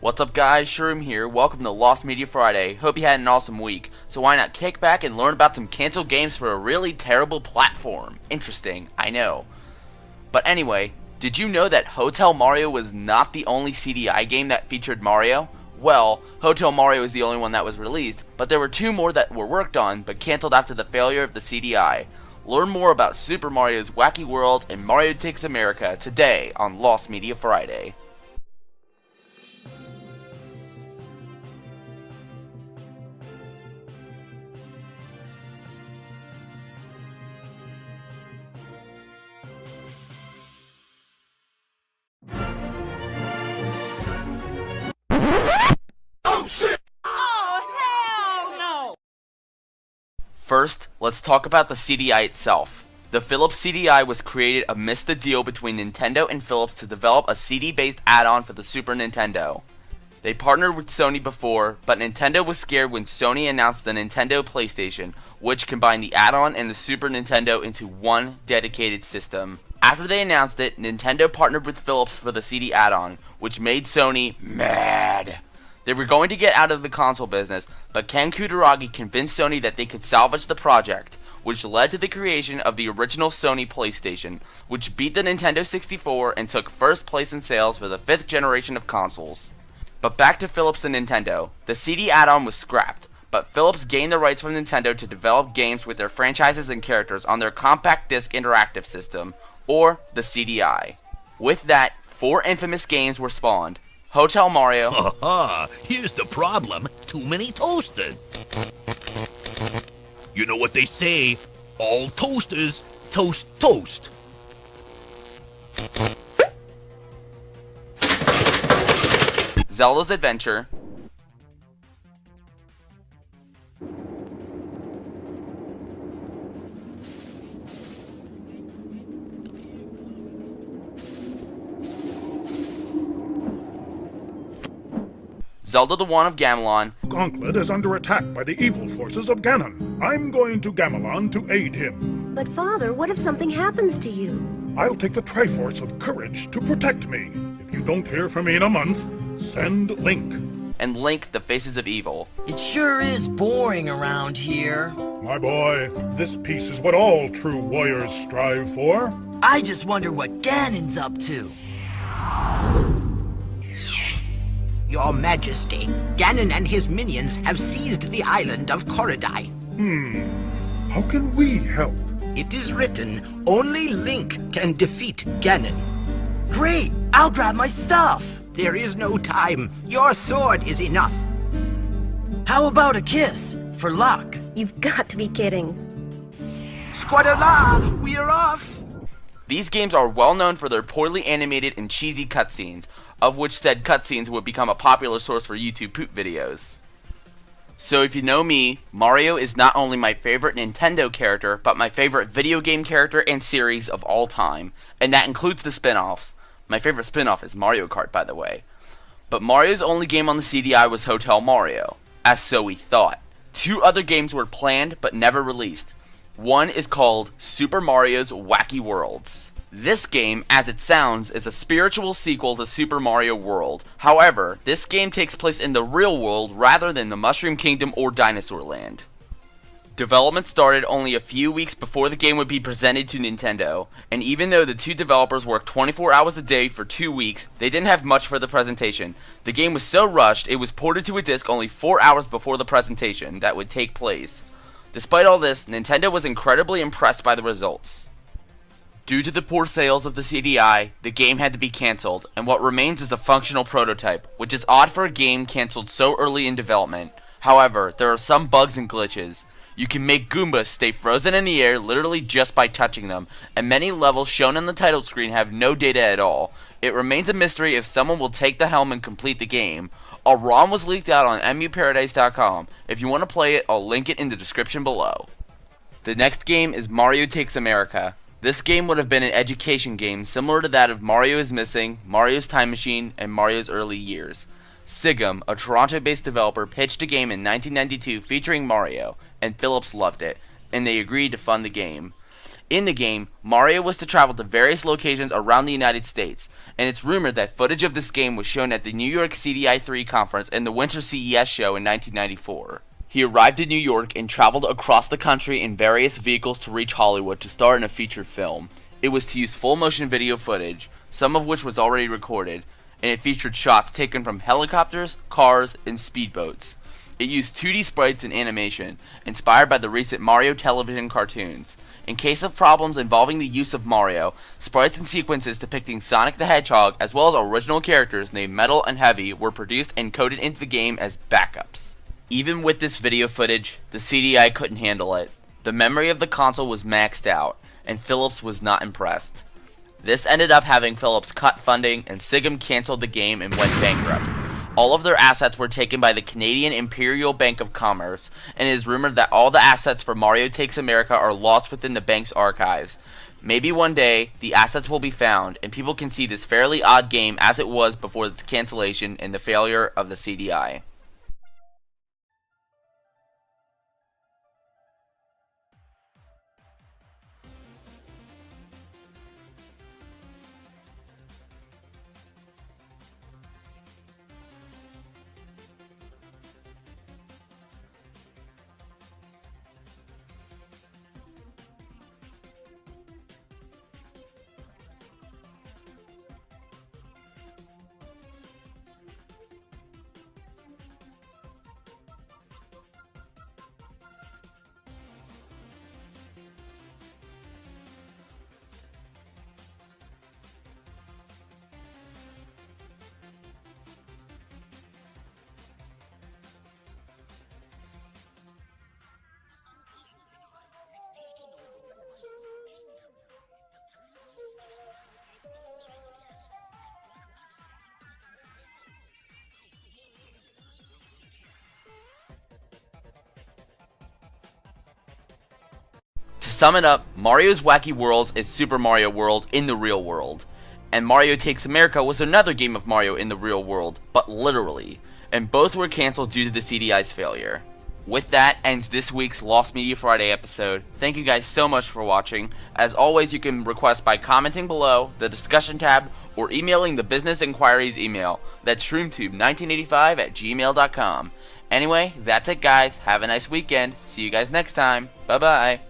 What's up guys, Shroom here, welcome to Lost Media Friday. Hope you had an awesome week, so why not kick back and learn about some canceled games for a really terrible platform. Interesting, I know. But anyway, did you know that Hotel Mario was not the only CDI game that featured Mario? Well, Hotel Mario is the only one that was released, but there were two more that were worked on but canceled after the failure of the CDI. Learn more about Super Mario's Wacky World and Mario Takes America today on Lost Media Friday. First, let's talk about the CDI itself. The Philips CDI was created amidst the deal between Nintendo and Philips to develop a CD-based add-on for the Super Nintendo. They partnered with Sony before, but Nintendo was scared when Sony announced the Nintendo PlayStation, which combined the add-on and the Super Nintendo into one dedicated system. After they announced it, Nintendo partnered with Philips for the CD add-on, which made Sony mad. They were going to get out of the console business, but Ken Kutaragi convinced Sony that they could salvage the project, which led to the creation of the original Sony PlayStation, which beat the Nintendo 64 and took first place in sales for the 5th generation of consoles. But back to Philips and Nintendo. The CD add-on was scrapped, but Philips gained the rights from Nintendo to develop games with their franchises and characters on their compact disc interactive system, or the CDI. With that, 4 infamous games were spawned. Hotel Mario. Here's the problem. Too many toasters. You know what they say, all toasters toast toast. Zelda's Adventure. Zelda the Wand of Gamelon. Gauntlet is under attack by the evil forces of Ganon. I'm going to Gamelon to aid him. But Father, what if something happens to you? I'll take the Triforce of Courage to protect me. If you don't hear from me in a month, send Link. And Link, the Faces of Evil. It sure is boring around here. My boy, this peace is what all true warriors strive for. I just wonder what Ganon's up to. Your Majesty, Ganon and his minions have seized the island of Korodai. How can we help? It is written, only Link can defeat Ganon. Great! I'll grab my stuff! There is no time. Your sword is enough. How about a kiss? For luck? You've got to be kidding. Squadala, we're off! These games are well known for their poorly animated and cheesy cutscenes, of which said cutscenes would become a popular source for YouTube poop videos. So if you know me, Mario is not only my favorite Nintendo character, but my favorite video game character and series of all time, and that includes the spin-offs. My favorite spin-off is Mario Kart, by the way. But Mario's only game on the CDI was Hotel Mario, as so we thought. 2 other games were planned but never released. One is called Super Mario's Wacky Worlds. This game, as it sounds, is a spiritual sequel to Super Mario World. However, this game takes place in the real world rather than the Mushroom Kingdom or Dinosaur Land. Development started only a few weeks before the game would be presented to Nintendo, and even though the 2 developers worked 24 hours a day for 2 weeks, they didn't have much for the presentation. The game was so rushed, it was ported to a disc only 4 hours before the presentation that would take place. Despite all this, Nintendo was incredibly impressed by the results. Due to the poor sales of the CDI, the game had to be cancelled, and what remains is a functional prototype, which is odd for a game cancelled so early in development. However, there are some bugs and glitches. You can make Goombas stay frozen in the air literally just by touching them, and many levels shown on the title screen have no data at all. It remains a mystery if someone will take the helm and complete the game. A ROM was leaked out on emuparadise.com. If you want to play it, I'll link it in the description below. The next game is Mario Takes America. This game would have been an education game similar to that of Mario is Missing, Mario's Time Machine, and Mario's Early Years. Sigum, a Toronto-based developer, pitched a game in 1992 featuring Mario, and Philips loved it, and they agreed to fund the game. In the game, Mario was to travel to various locations around the United States, and it's rumored that footage of this game was shown at the New York CDI 3 conference and the Winter CES show in 1994. He arrived in New York and traveled across the country in various vehicles to reach Hollywood to star in a feature film. It was to use full motion video footage, some of which was already recorded, and it featured shots taken from helicopters, cars, and speedboats. It used 2D sprites and animation, inspired by the recent Mario television cartoons. In case of problems involving the use of Mario, sprites and sequences depicting Sonic the Hedgehog, as well as original characters named Metal and Heavy, were produced and coded into the game as backups. Even with this video footage, the CDI couldn't handle it. The memory of the console was maxed out, and Philips was not impressed. This ended up having Philips cut funding, and Sigum canceled the game and went bankrupt. All of their assets were taken by the Canadian Imperial Bank of Commerce, and it is rumored that all the assets for Mario Takes America are lost within the bank's archives. Maybe one day, the assets will be found, and people can see this fairly odd game as it was before its cancellation and the failure of the CDI. To sum it up, Mario's Wacky Worlds is Super Mario World in the real world, and Mario Takes America was another game of Mario in the real world, but literally, and both were cancelled due to the CDI's failure. With that ends this week's Lost Media Friday episode. Thank you guys so much for watching. As always, you can request by commenting below, the discussion tab, or emailing the business inquiries email. That's shroomtube1985@gmail.com. Anyway, that's it guys. Have a nice weekend. See you guys next time. Bye bye.